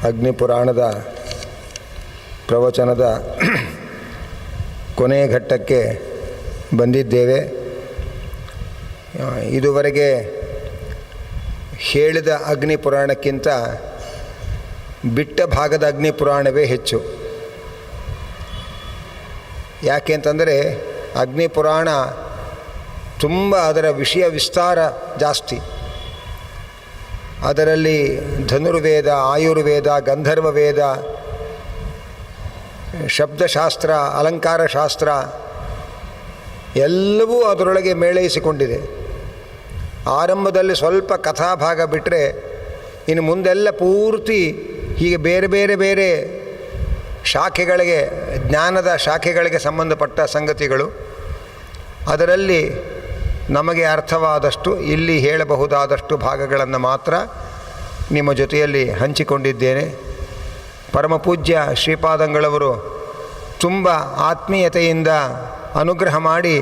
ಅಗ್ನಿಪುರಾಣದ ಪ್ರವಚನದ ಕೊನೆಯ ಘಟ್ಟಕ್ಕೆ ಬಂದಿದ್ದೇವೆ. ಇದುವರೆಗೆ ಹೇಳಿದ ಅಗ್ನಿಪುರಾಣಕ್ಕಿಂತ ಬಿಟ್ಟ ಭಾಗದ ಅಗ್ನಿಪುರಾಣವೇ ಹೆಚ್ಚು. ಯಾಕೆ ಅಂತಂದರೆ ಅಗ್ನಿಪುರಾಣ ತುಂಬ ಅದರ ವಿಷಯ ವಿಸ್ತಾರ ಜಾಸ್ತಿ. ಅದರಲ್ಲಿ ಧನುರ್ವೇದ, ಆಯುರ್ವೇದ, ಗಂಧರ್ವ ವೇದ, ಶಬ್ದಶಾಸ್ತ್ರ, ಅಲಂಕಾರ ಶಾಸ್ತ್ರ ಎಲ್ಲವೂ ಅದರೊಳಗೆ ಮೇಳೈಸಿಕೊಂಡಿದೆ. ಆರಂಭದಲ್ಲಿ ಸ್ವಲ್ಪ ಕಥಾಭಾಗ ಬಿಟ್ಟರೆ ಇನ್ನು ಮುಂದೆಲ್ಲ ಪೂರ್ತಿ ಹೀಗೆ ಬೇರೆ ಬೇರೆ ಬೇರೆ ಶಾಖೆಗಳಿಗೆ, ಜ್ಞಾನದ ಶಾಖೆಗಳಿಗೆ ಸಂಬಂಧಪಟ್ಟ ಸಂಗತಿಗಳು. ಅದರಲ್ಲಿ ನಮಗೆ ಅರ್ಥವಾದಷ್ಟು, ಇಲ್ಲಿ ಹೇಳಬಹುದಾದಷ್ಟು ಭಾಗಗಳನ್ನು ಮಾತ್ರ ನಿಮ್ಮ ಜೊತೆಯಲ್ಲಿ ಹಂಚಿಕೊಂಡಿದ್ದೇನೆ. ಪರಮಪೂಜ್ಯ ಶ್ರೀಪಾದಂಗಳವರು ತುಂಬ ಆತ್ಮೀಯತೆಯಿಂದ ಅನುಗ್ರಹ ಮಾಡಿ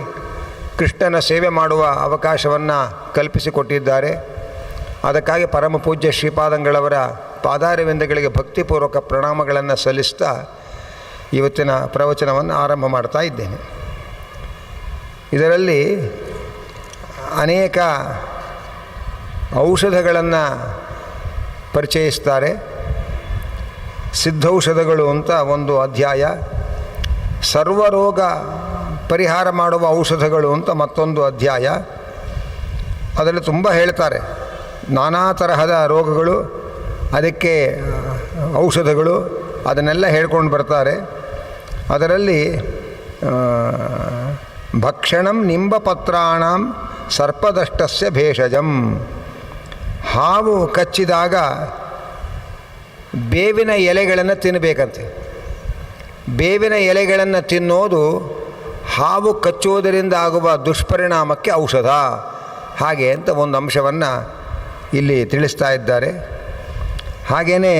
ಕೃಷ್ಣನ ಸೇವೆ ಮಾಡುವ ಅವಕಾಶವನ್ನು ಕಲ್ಪಿಸಿಕೊಟ್ಟಿದ್ದಾರೆ. ಅದಕ್ಕಾಗಿ ಪರಮಪೂಜ್ಯ ಶ್ರೀಪಾದಂಗಳವರ ಪಾದಾರವಿಂದಗಳಿಗೆ ಭಕ್ತಿಪೂರ್ವಕ ಪ್ರಣಾಮಗಳನ್ನು ಸಲ್ಲಿಸ್ತಾ ಇವತ್ತಿನ ಪ್ರವಚನವನ್ನು ಆರಂಭ ಮಾಡ್ತಾ ಇದ್ದೇನೆ. ಇದರಲ್ಲಿ ಅನೇಕ ಔಷಧಗಳನ್ನು ಪರಿಚಯಿಸ್ತಾರೆ. ಸಿದ್ಧೌಷಧಗಳು ಅಂತ ಒಂದು ಅಧ್ಯಾಯ, ಸರ್ವರೋಗ ಪರಿಹಾರ ಮಾಡುವ ಔಷಧಗಳು ಅಂತ ಮತ್ತೊಂದು ಅಧ್ಯಾಯ. ಅದರಲ್ಲಿ ತುಂಬ ಹೇಳ್ತಾರೆ. ನಾನಾ ತರಹದ ರೋಗಗಳು, ಅದಕ್ಕೆ ಔಷಧಗಳು, ಅದನ್ನೆಲ್ಲ ಹೇಳ್ಕೊಂಡು ಬರ್ತಾರೆ. ಅದರಲ್ಲಿ ಭಕ್ಷಣಂ ನಿಂಬಪತ್ರಾಣಂ ಸರ್ಪದಷ್ಟಸ್ಯ ಭೇಷಜಂ, ಹಾವು ಕಚ್ಚಿದಾಗ ಬೇವಿನ ಎಲೆಗಳನ್ನು ತಿನ್ನಬೇಕಂತೆ. ಬೇವಿನ ಎಲೆಗಳನ್ನು ತಿನ್ನೋದು ಹಾವು ಕಚ್ಚುವುದರಿಂದ ಆಗುವ ದುಷ್ಪರಿಣಾಮಕ್ಕೆ ಔಷಧ, ಹಾಗೆ ಅಂತ ಒಂದು ಅಂಶವನ್ನು ಇಲ್ಲಿ ತಿಳಿಸ್ತಾ ಇದ್ದಾರೆ. ಹಾಗೆಯೇ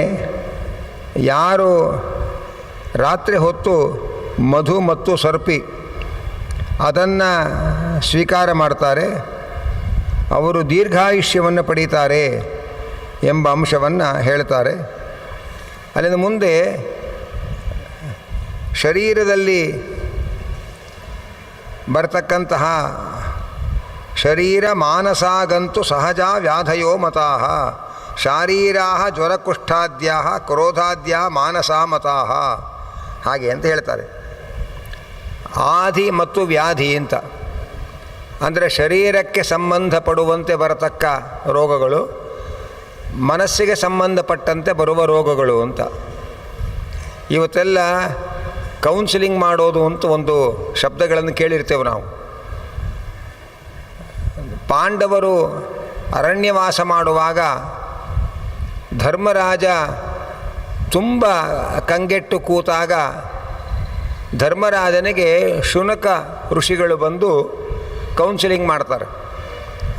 ಯಾರು ರಾತ್ರಿ ಹೊತ್ತು ಮಧು ಮತ್ತು ಸರ್ಪಿ ಅದನ್ನು ಸ್ವೀಕಾರ ಮಾಡ್ತಾರೆ ಅವರು ದೀರ್ಘಾಯುಷ್ಯವನ್ನು ಪಡೀತಾರೆ ಎಂಬ ಅಂಶವನ್ನು ಹೇಳ್ತಾರೆ. ಅಲ್ಲಿಂದ ಮುಂದೆ ಶರೀರದಲ್ಲಿ ಬರ್ತಕ್ಕಂತಹ ಶರೀರ ಮಾನಸಾಗಂತು ಸಹಜ ವ್ಯಾಧಯೋ ಮತಾಃ ಶಾರೀರಾಹ ಜ್ವರಕುಷ್ಠಾದ್ಯಾಹ ಕ್ರೋಧಾದ್ಯಾ ಮಾನಸಾ ಮತಾಃ, ಹಾಗೆ ಅಂತ ಹೇಳ್ತಾರೆ. ಆಧಿ ಮತ್ತು ವ್ಯಾಧಿ ಅಂತ ಅಂದರೆ ಶರೀರಕ್ಕೆ ಸಂಬಂಧಪಡುವಂತೆ ಬರತಕ್ಕ ರೋಗಗಳು, ಮನಸ್ಸಿಗೆ ಸಂಬಂಧಪಟ್ಟಂತೆ ಬರುವ ರೋಗಗಳು ಅಂತ. ಇವತ್ತೆಲ್ಲ ಕೌನ್ಸಿಲಿಂಗ್ ಮಾಡೋದು ಅಂತ ಒಂದು ಶಬ್ದಗಳನ್ನು ಕೇಳಿರ್ತೇವೆ ನಾವು. ಪಾಂಡವರು ಅರಣ್ಯವಾಸ ಮಾಡುವಾಗ ಧರ್ಮರಾಜ ತುಂಬ ಕಂಗೆಟ್ಟು ಕೂತಾಗ ಧರ್ಮರಾಜನಿಗೆ ಶುನಕ ಋಷಿಗಳು ಬಂದು ಕೌನ್ಸಿಲಿಂಗ್ ಮಾಡ್ತಾರೆ.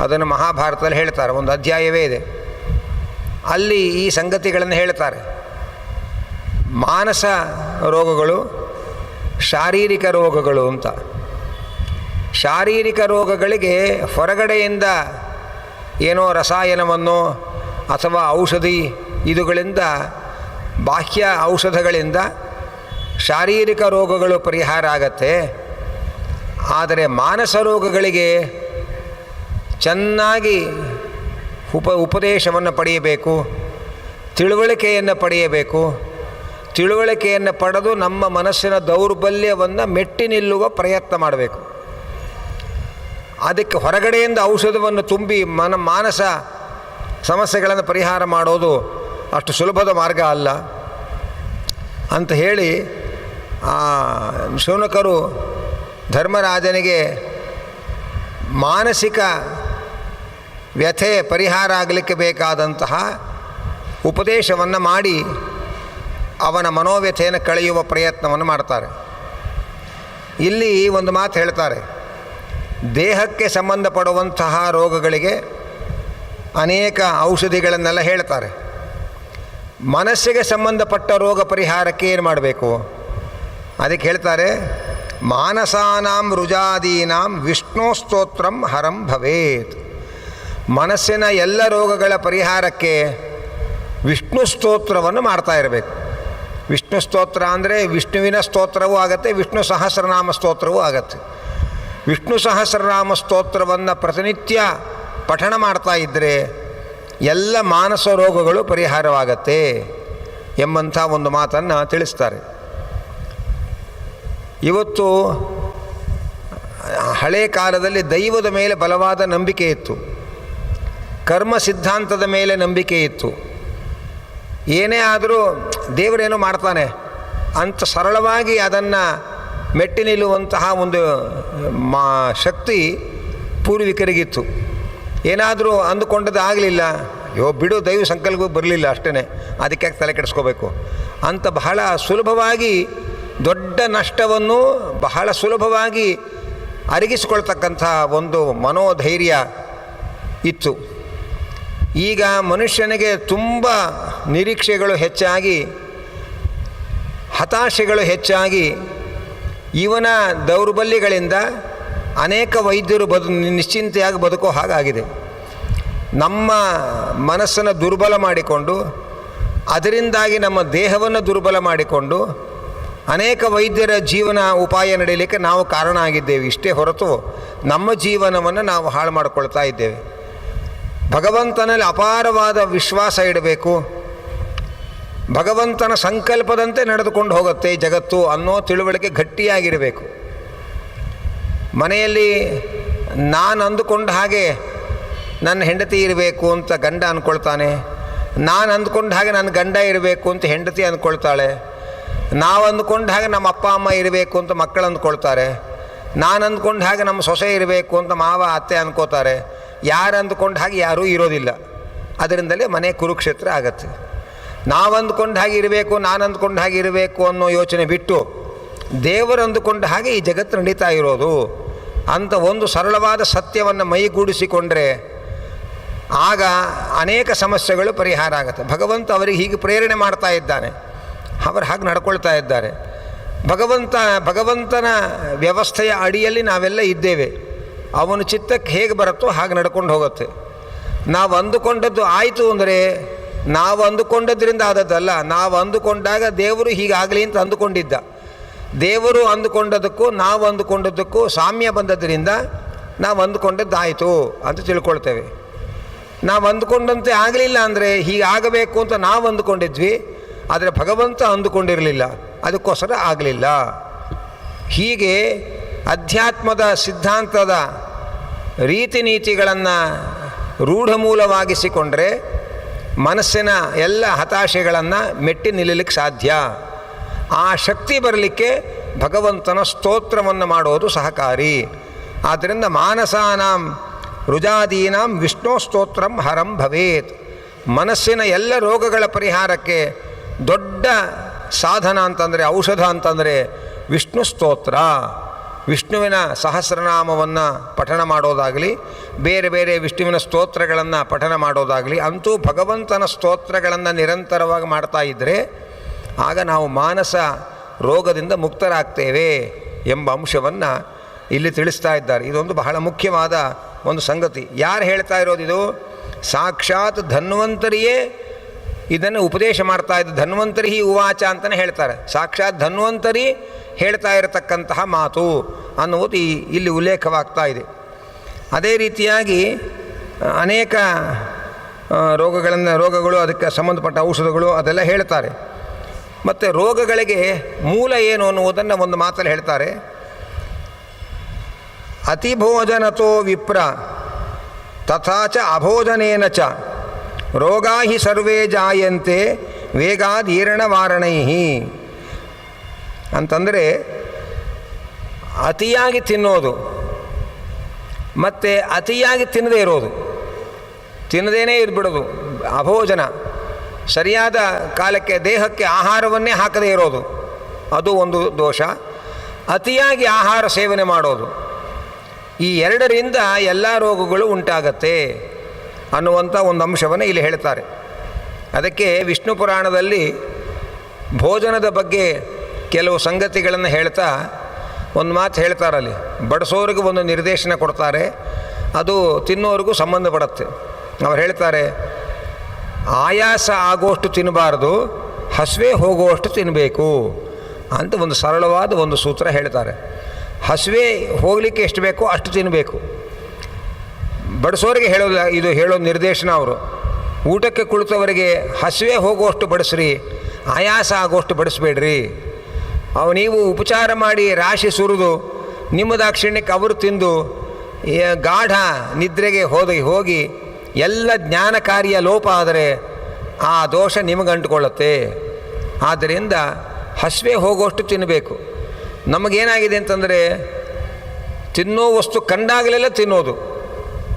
ಅದನ್ನು ಮಹಾಭಾರತದಲ್ಲಿ ಹೇಳ್ತಾರೆ, ಒಂದು ಅಧ್ಯಾಯವೇ ಇದೆ. ಅಲ್ಲಿ ಈ ಸಂಗತಿಗಳನ್ನು ಹೇಳ್ತಾರೆ. ಮಾನಸ ರೋಗಗಳು, ಶಾರೀರಿಕ ರೋಗಗಳು ಅಂತ. ಶಾರೀರಿಕ ರೋಗಗಳಿಗೆ ಹೊರಗಡೆಯಿಂದ ಏನೋ ರಸಾಯನವನ್ನು ಅಥವಾ ಔಷಧಿ ಇದುಗಳಿಂದ, ಬಾಹ್ಯ ಔಷಧಗಳಿಂದ ಶಾರೀರಿಕ ರೋಗಗಳು ಪರಿಹಾರ ಆಗತ್ತೆ. ಆದರೆ ಮಾನಸ ರೋಗಗಳಿಗೆ ಚೆನ್ನಾಗಿ ಉಪದೇಶವನ್ನು ಪಡೆಯಬೇಕು, ತಿಳುವಳಿಕೆಯನ್ನು ಪಡೆಯಬೇಕು. ತಿಳುವಳಿಕೆಯನ್ನು ಪಡೆದು ನಮ್ಮ ಮನಸ್ಸಿನ ದೌರ್ಬಲ್ಯವನ್ನು ಮೆಟ್ಟಿ ನಿಲ್ಲುವ ಪ್ರಯತ್ನ ಮಾಡಬೇಕು. ಅದಕ್ಕೆ ಹೊರಗಡೆಯಿಂದ ಔಷಧವನ್ನು ತುಂಬಿ ಮಾನಸ ಸಮಸ್ಯೆಗಳನ್ನು ಪರಿಹಾರ ಮಾಡೋದು ಅಷ್ಟು ಸುಲಭದ ಮಾರ್ಗ ಅಲ್ಲ ಅಂತ ಹೇಳಿ ಶೌನಕರು ಧರ್ಮರಾಜನಿಗೆ ಮಾನಸಿಕ ವ್ಯಥೆ ಪರಿಹಾರ ಆಗಲಿಕ್ಕೆ ಬೇಕಾದಂತಹ ಉಪದೇಶವನ್ನು ಮಾಡಿ ಅವನ ಮನೋವ್ಯಥೆಯನ್ನು ಕಳೆಯುವ ಪ್ರಯತ್ನವನ್ನು ಮಾಡ್ತಾರೆ. ಇಲ್ಲಿ ಒಂದು ಮಾತು ಹೇಳ್ತಾರೆ. ದೇಹಕ್ಕೆ ಸಂಬಂಧಪಡುವಂತಹ ರೋಗಗಳಿಗೆ ಅನೇಕ ಔಷಧಿಗಳನ್ನೆಲ್ಲ ಹೇಳ್ತಾರೆ. ಮನಸ್ಸಿಗೆ ಸಂಬಂಧಪಟ್ಟ ರೋಗ ಪರಿಹಾರಕ್ಕೆ ಏನು ಮಾಡಬೇಕು? ಅದಕ್ಕೆ ಹೇಳ್ತಾರೆ, ಮಾನಸಾನಾಂ ರುಜಾದೀನಾಂ ವಿಷ್ಣು ಸ್ತೋತ್ರಂ ಹರಂ ಭವೇತ್. ಮನಸ್ಸಿನ ಎಲ್ಲ ರೋಗಗಳ ಪರಿಹಾರಕ್ಕೆ ವಿಷ್ಣು ಸ್ತೋತ್ರವನ್ನು ಮಾಡ್ತಾ ಇರಬೇಕು. ವಿಷ್ಣು ಸ್ತೋತ್ರ ಅಂದರೆ ವಿಷ್ಣುವಿನ ಸ್ತೋತ್ರವೂ ಆಗುತ್ತೆ, ವಿಷ್ಣು ಸಹಸ್ರನಾಮ ಸ್ತೋತ್ರವೂ ಆಗುತ್ತೆ. ವಿಷ್ಣು ಸಹಸ್ರನಾಮ ಸ್ತೋತ್ರವನ್ನು ಪ್ರತಿನಿತ್ಯ ಪಠಣ ಮಾಡ್ತಾ ಇದ್ದರೆ ಎಲ್ಲ ಮಾನಸ ರೋಗಗಳು ಪರಿಹಾರವಾಗತ್ತೆ ಎಂಬಂಥ ಒಂದು ಮಾತನ್ನು ತಿಳಿಸ್ತಾರೆ. ಇವತ್ತು ಹಳೆ ಕಾಲದಲ್ಲಿ ದೈವದ ಮೇಲೆ ಬಲವಾದ ನಂಬಿಕೆ ಇತ್ತು, ಕರ್ಮ ಸಿದ್ಧಾಂತದ ಮೇಲೆ ನಂಬಿಕೆ ಇತ್ತು. ಏನೇ ಆದರೂ ದೇವರೇನೋ ಮಾಡ್ತಾನೆ ಅಂತ ಸರಳವಾಗಿ ಅದನ್ನು ಮೆಟ್ಟಿ ನಿಲ್ಲುವಂತಹ ಒಂದು ಶಕ್ತಿ ಪೂರ್ವಿಕರಿಗಿತ್ತು. ಏನಾದರೂ ಅಂದುಕೊಂಡದ್ದು ಆಗಲಿಲ್ಲ, ಬಿಡು ದೈವ ಸಂಕಲ್ಪ ಬರಲಿಲ್ಲ ಅಷ್ಟೇ, ಅದಕ್ಕೆ ತಲೆ ಕೆಡಿಸ್ಕೋಬೇಕು ಅಂತ ಬಹಳ ಸುಲಭವಾಗಿ ದೊಡ್ಡ ನಷ್ಟವನ್ನು ಬಹಳ ಸುಲಭವಾಗಿ ಅರಗಿಸಿಕೊಳ್ತಕ್ಕಂಥ ಒಂದು ಮನೋಧೈರ್ಯ ಇತ್ತು. ಈಗ ಮನುಷ್ಯನಿಗೆ ತುಂಬ ನಿರೀಕ್ಷೆಗಳು ಹೆಚ್ಚಾಗಿ, ಹತಾಶೆಗಳು ಹೆಚ್ಚಾಗಿ, ಇವನ ದೌರ್ಬಲ್ಯಗಳಿಂದ ಅನೇಕ ವೈದ್ಯರು ನಿಶ್ಚಿಂತೆಯಾಗಿ ಬದುಕೋ ಹಾಗಾಗಿದೆ. ನಮ್ಮ ಮನಸ್ಸನ್ನು ದುರ್ಬಲ ಮಾಡಿಕೊಂಡು, ಅದರಿಂದಾಗಿ ನಮ್ಮ ದೇಹವನ್ನು ದುರ್ಬಲ ಮಾಡಿಕೊಂಡು ಅನೇಕ ವೈದ್ಯರ ಜೀವನ ಉಪಾಯ ನಡೆಯಲಿಕ್ಕೆ ನಾವು ಕಾರಣ ಆಗಿದ್ದೇವೆ. ಇಷ್ಟೇ ಹೊರತು ನಮ್ಮ ಜೀವನವನ್ನು ನಾವು ಹಾಳು ಮಾಡಿಕೊಳ್ತಾ ಇದ್ದೇವೆ. ಭಗವಂತನಲ್ಲಿ ಅಪಾರವಾದ ವಿಶ್ವಾಸ ಇಡಬೇಕು. ಭಗವಂತನ ಸಂಕಲ್ಪದಂತೆ ನಡೆದುಕೊಂಡು ಹೋಗುತ್ತೆ ಜಗತ್ತು ಅನ್ನೋ ತಿಳುವಳಿಕೆ ಗಟ್ಟಿಯಾಗಿರಬೇಕು. ಮನೆಯಲ್ಲಿ ನಾನು ಅಂದುಕೊಂಡ ಹಾಗೆ ನನ್ನ ಹೆಂಡತಿ ಇರಬೇಕು ಅಂತ ಗಂಡ ಅಂದ್ಕೊಳ್ತಾನೆ, ನಾನು ಅಂದ್ಕೊಂಡ ಹಾಗೆ ನನ್ನ ಗಂಡ ಇರಬೇಕು ಅಂತ ಹೆಂಡತಿ ಅಂದ್ಕೊಳ್ತಾಳೆ, ನಾವು ಅಂದ್ಕೊಂಡ ಹಾಗೆ ನಮ್ಮ ಅಪ್ಪ ಅಮ್ಮ ಇರಬೇಕು ಅಂತ ಮಕ್ಕಳು ಅಂದ್ಕೊಳ್ತಾರೆ, ನಾನು ಅಂದ್ಕೊಂಡ ಹಾಗೆ ನಮ್ಮ ಸೊಸೆ ಇರಬೇಕು ಅಂತ ಮಾವ ಅತ್ತೆ ಅಂದ್ಕೋತಾರೆ. ಯಾರು ಅಂದ್ಕೊಂಡ ಹಾಗೆ ಯಾರೂ ಇರೋದಿಲ್ಲ. ಅದರಿಂದಲೇ ಮನೆ ಕುರುಕ್ಷೇತ್ರ ಆಗತ್ತೆ. ನಾವು ಅಂದ್ಕೊಂಡ ಹಾಗೆ ಇರಬೇಕು, ನಾನು ಅಂದ್ಕೊಂಡ ಹಾಗೆ ಇರಬೇಕು ಅನ್ನೋ ಯೋಚನೆ ಬಿಟ್ಟು ದೇವರು ಅಂದುಕೊಂಡ ಹಾಗೆ ಈ ಜಗತ್ತು ನಡೀತಾ ಇರೋದು ಅಂತ ಒಂದು ಸರಳವಾದ ಸತ್ಯವನ್ನು ಮೈಗೂಡಿಸಿಕೊಂಡ್ರೆ ಆಗ ಅನೇಕ ಸಮಸ್ಯೆಗಳು ಪರಿಹಾರ ಆಗುತ್ತೆ. ಭಗವಂತ ಅವರಿಗೆ ಹೀಗೆ ಪ್ರೇರಣೆ ಮಾಡ್ತಾ ಇದ್ದಾನೆ, ಅವರು ಹಾಗೆ ನಡ್ಕೊಳ್ತಾ ಇದ್ದಾರೆ. ಭಗವಂತನ ವ್ಯವಸ್ಥೆಯ ಅಡಿಯಲ್ಲಿ ನಾವೆಲ್ಲ ಇದ್ದೇವೆ. ಅವನು ಚಿತ್ತಕ್ಕೆ ಹೇಗೆ ಬರುತ್ತೋ ಹಾಗೆ ನಡ್ಕೊಂಡು ಹೋಗುತ್ತೆ. ನಾವು ಅಂದುಕೊಂಡದ್ದು ಆಯಿತು ಅಂದರೆ ನಾವು ಅಂದುಕೊಂಡದ್ರಿಂದ ಆದದ್ದಲ್ಲ, ನಾವು ಅಂದುಕೊಂಡಾಗ ದೇವರು ಹೀಗಾಗಲಿ ಅಂತ ಅಂದುಕೊಂಡಿದ್ದ. ದೇವರು ಅಂದುಕೊಂಡದಕ್ಕೂ ನಾವು ಅಂದುಕೊಂಡದ್ದಕ್ಕೂ ಸಾಮ್ಯ ಬಂದದ್ದರಿಂದ ನಾವು ಅಂದುಕೊಂಡದ್ದಾಯಿತು ಅಂತ ತಿಳ್ಕೊಳ್ತೇವೆ. ನಾವು ಅಂದುಕೊಂಡಂತೆ ಆಗಲಿಲ್ಲ ಅಂದರೆ ಹೀಗಾಗಬೇಕು ಅಂತ ನಾವು ಅಂದುಕೊಂಡಿದ್ವಿ, ಆದರೆ ಭಗವಂತ ಅಂದುಕೊಂಡಿರಲಿಲ್ಲ, ಅದಕ್ಕೋಸ್ಕರ ಆಗಲಿಲ್ಲ. ಹೀಗೆ ಅಧ್ಯಾತ್ಮದ ಸಿದ್ಧಾಂತದ ರೀತಿ ನೀತಿಗಳನ್ನು ರೂಢಮೂಲವಾಗಿಸಿಕೊಂಡ್ರೆ ಮನಸ್ಸಿನ ಎಲ್ಲ ಹತಾಶೆಗಳನ್ನು ಮೆಟ್ಟಿ ನಿಲ್ಲಲಿಕ್ಕೆ ಸಾಧ್ಯ. ಆ ಶಕ್ತಿ ಬರಲಿಕ್ಕೆ ಭಗವಂತನ ಸ್ತೋತ್ರವನ್ನು ಮಾಡೋದು ಸಹಕಾರಿ. ಆದ್ದರಿಂದ ಮಾನಸಾನಾಂ ರುಜಾದೀನಾಂ ವಿಷ್ಣು ಸ್ತೋತ್ರಂ ಹರಂ ಭವೇತ್. ಮನಸ್ಸಿನ ಎಲ್ಲ ರೋಗಗಳ ಪರಿಹಾರಕ್ಕೆ ದೊಡ್ಡ ಸಾಧನ ಅಂತಂದರೆ, ಔಷಧ ಅಂತಂದರೆ ವಿಷ್ಣು ಸ್ತೋತ್ರ. ವಿಷ್ಣುವಿನ ಸಹಸ್ರನಾಮವನ್ನು ಪಠಣ ಮಾಡೋದಾಗಲಿ, ಬೇರೆ ಬೇರೆ ವಿಷ್ಣುವಿನ ಸ್ತೋತ್ರಗಳನ್ನು ಪಠಣ ಮಾಡೋದಾಗಲಿ, ಅಂತೂ ಭಗವಂತನ ಸ್ತೋತ್ರಗಳನ್ನು ನಿರಂತರವಾಗಿ ಮಾಡ್ತಾ ಇದ್ದರೆ ಆಗ ನಾವು ಮಾನಸ ರೋಗದಿಂದ ಮುಕ್ತರಾಗ್ತೇವೆ ಎಂಬ ಅಂಶವನ್ನು ಇಲ್ಲಿ ತಿಳಿಸ್ತಾ ಇದ್ದಾರೆ. ಇದೊಂದು ಬಹಳ ಮುಖ್ಯವಾದ ಒಂದು ಸಂಗತಿ. ಯಾರು ಹೇಳ್ತಾ ಇರೋದಿದು? ಸಾಕ್ಷಾತ್ ಧನ್ವಂತರಿಯೇ ಇದನ್ನು ಉಪದೇಶ ಮಾಡ್ತಾ ಇದ್ದ. ಧನ್ವಂತರಿ ಉವಾಚ ಅಂತಲೇ ಹೇಳ್ತಾರೆ. ಸಾಕ್ಷಾತ್ ಧನ್ವಂತರಿ ಹೇಳ್ತಾ ಇರತಕ್ಕಂತಹ ಮಾತು ಅನ್ನುವುದು ಇಲ್ಲಿ ಉಲ್ಲೇಖವಾಗ್ತಾ ಇದೆ. ಅದೇ ರೀತಿಯಾಗಿ ಅನೇಕ ರೋಗಗಳು, ಅದಕ್ಕೆ ಸಂಬಂಧಪಟ್ಟ ಔಷಧಗಳು ಅದೆಲ್ಲ ಹೇಳ್ತಾರೆ. ಮತ್ತು ರೋಗಗಳಿಗೆ ಮೂಲ ಏನು ಅನ್ನುವುದನ್ನು ಒಂದು ಮಾತಲ್ಲಿ ಹೇಳ್ತಾರೆ. ಅತಿಭೋಜನತೋ ವಿಪ್ರ ತಥಾಚ ಅಭೋಜನೇನ ಚ ರೋಗಾ ಹಿ ಸರ್ವೇ ಜಾಯಂತೆ ವೇಗಾದೀರ್ಣವಾರಣೈ ಅಂತಂದರೆ ಅತಿಯಾಗಿ ತಿನ್ನೋದು ಮತ್ತು ಅತಿಯಾಗಿ ತಿನ್ನದೇ ಇರೋದು, ತಿನ್ನದೇನೇ ಇದ್ಬಿಡೋದು, ಅಭೋಜನ, ಸರಿಯಾದ ಕಾಲಕ್ಕೆ ದೇಹಕ್ಕೆ ಆಹಾರವನ್ನೇ ಹಾಕದೇ ಇರೋದು, ಅದು ಒಂದು ದೋಷ. ಅತಿಯಾಗಿ ಆಹಾರ ಸೇವನೆ ಮಾಡೋದು, ಈ ಎರಡರಿಂದ ಎಲ್ಲ ರೋಗಗಳು ಉಂಟಾಗತ್ತೆ ಅನ್ನುವಂಥ ಒಂದು ಅಂಶವನ್ನು ಇಲ್ಲಿ ಹೇಳ್ತಾರೆ. ಅದಕ್ಕೆ ವಿಷ್ಣು ಪುರಾಣದಲ್ಲಿ ಭೋಜನದ ಬಗ್ಗೆ ಕೆಲವು ಸಂಗತಿಗಳನ್ನು ಹೇಳ್ತಾ ಒಂದು ಮಾತು ಹೇಳ್ತಾರಲ್ಲಿ. ಬಡಿಸೋರಿಗೂ ಒಂದು ನಿರ್ದೇಶನ ಕೊಡ್ತಾರೆ, ಅದು ತಿನ್ನೋರಿಗೂ ಸಂಬಂಧಪಡುತ್ತೆ. ಅವ್ರು ಹೇಳ್ತಾರೆ, ಆಯಾಸ ಆಗುವಷ್ಟು ತಿನ್ನಬಾರ್ದು, ಹಸಿವೆ ಹೋಗುವಷ್ಟು ತಿನ್ನಬೇಕು ಅಂತ ಒಂದು ಸರಳವಾದ ಒಂದು ಸೂತ್ರ ಹೇಳ್ತಾರೆ. ಹಸಿವೆ ಹೋಗಲಿಕ್ಕೆ ಎಷ್ಟು ಬೇಕೋ ಅಷ್ಟು ತಿನ್ನಬೇಕು. ಬಡಿಸೋರಿಗೆ ಹೇಳೋ ನಿರ್ದೇಶನ ಅವರು. ಊಟಕ್ಕೆ ಕುಳಿತವರಿಗೆ ಹಸಿವೆ ಹೋಗುವಷ್ಟು ಬಡಿಸ್ರಿ, ಆಯಾಸ ಆಗುವಷ್ಟು ಬಡಿಸ್ಬೇಡ್ರಿ. ನೀವು ಉಪಚಾರ ಮಾಡಿ ರಾಶಿ ಸುರಿದು ನಿಮ್ಮ ದಾಕ್ಷಿಣ್ಯಕ್ಕೆ ಅವರು ತಿಂದು ಗಾಢ ನಿದ್ರೆಗೆ ಹೋಗಿ ಎಲ್ಲ ಜ್ಞಾನ ಕಾರ್ಯ ಲೋಪ ಆದರೆ ಆ ದೋಷ ನಿಮಗೆ ಅಂಟುಕೊಳ್ಳುತ್ತೆ. ಆದ್ದರಿಂದ ಹಸಿವೆ ಹೋಗುವಷ್ಟು ತಿನ್ನಬೇಕು. ನಮಗೇನಾಗಿದೆ ಅಂತಂದರೆ ತಿನ್ನೋ ವಸ್ತು ಕಂಡಾಗಲೆಲ್ಲ ತಿನ್ನೋದು.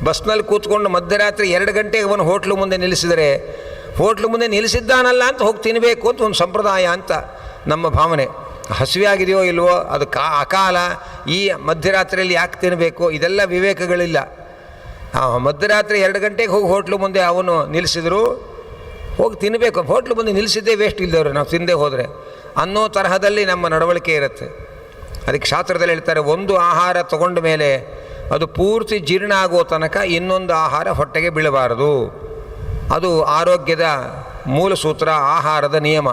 ಬಸ್ನಲ್ಲಿ ಕೂತ್ಕೊಂಡು ಮಧ್ಯರಾತ್ರಿ 2 ಗಂಟೆಗೆ ಅವನು ಹೋಟ್ಲು ಮುಂದೆ ನಿಲ್ಲಿಸಿದರೆ ಹೋಟ್ಲು ಮುಂದೆ ನಿಲ್ಲಿಸಿದ್ದಾನಲ್ಲ ಅಂತ ಹೋಗಿ ತಿನ್ನಬೇಕು ಅಂತ ಒಂದು ಸಂಪ್ರದಾಯ ಅಂತ ನಮ್ಮ ಭಾವನೆ. ಹಸಿವೆ ಆಗಿದೆಯೋ ಇಲ್ವೋ, ಅದು ಅಕಾಲ, ಈ ಮಧ್ಯರಾತ್ರಿಯಲ್ಲಿ ಯಾಕೆ ತಿನ್ನಬೇಕು, ಇದೆಲ್ಲ ವಿವೇಕಗಳಿಲ್ಲ. ಮಧ್ಯರಾತ್ರಿ 2 ಗಂಟೆಗೆ ಹೋಗಿ ಹೋಟ್ಲು ಮುಂದೆ ಅವನು ನಿಲ್ಲಿಸಿದ್ರು ಹೋಗಿ ತಿನ್ನಬೇಕು. ಹೋಟ್ಲು ಮುಂದೆ ನಿಲ್ಲಿಸಿದ್ದೇ ವೇಸ್ಟ್ ಇಲ್ಲದವ್ರು ನಾವು ತಿಂದೇ ಹೋದರೆ ಅನ್ನೋ ತರಹದಲ್ಲಿ ನಮ್ಮ ನಡವಳಿಕೆ ಇರುತ್ತೆ. ಅದಕ್ಕೆ ಶಾಸ್ತ್ರದಲ್ಲಿ ಹೇಳ್ತಾರೆ, ಒಂದು ಆಹಾರ ತಗೊಂಡ ಮೇಲೆ ಅದು ಪೂರ್ತಿ ಜೀರ್ಣ ಆಗೋ ತನಕ ಇನ್ನೊಂದು ಆಹಾರ ಹೊಟ್ಟೆಗೆ ಬೀಳಬಾರದು. ಅದು ಆರೋಗ್ಯದ ಮೂಲ ಸೂತ್ರ, ಆಹಾರದ ನಿಯಮ.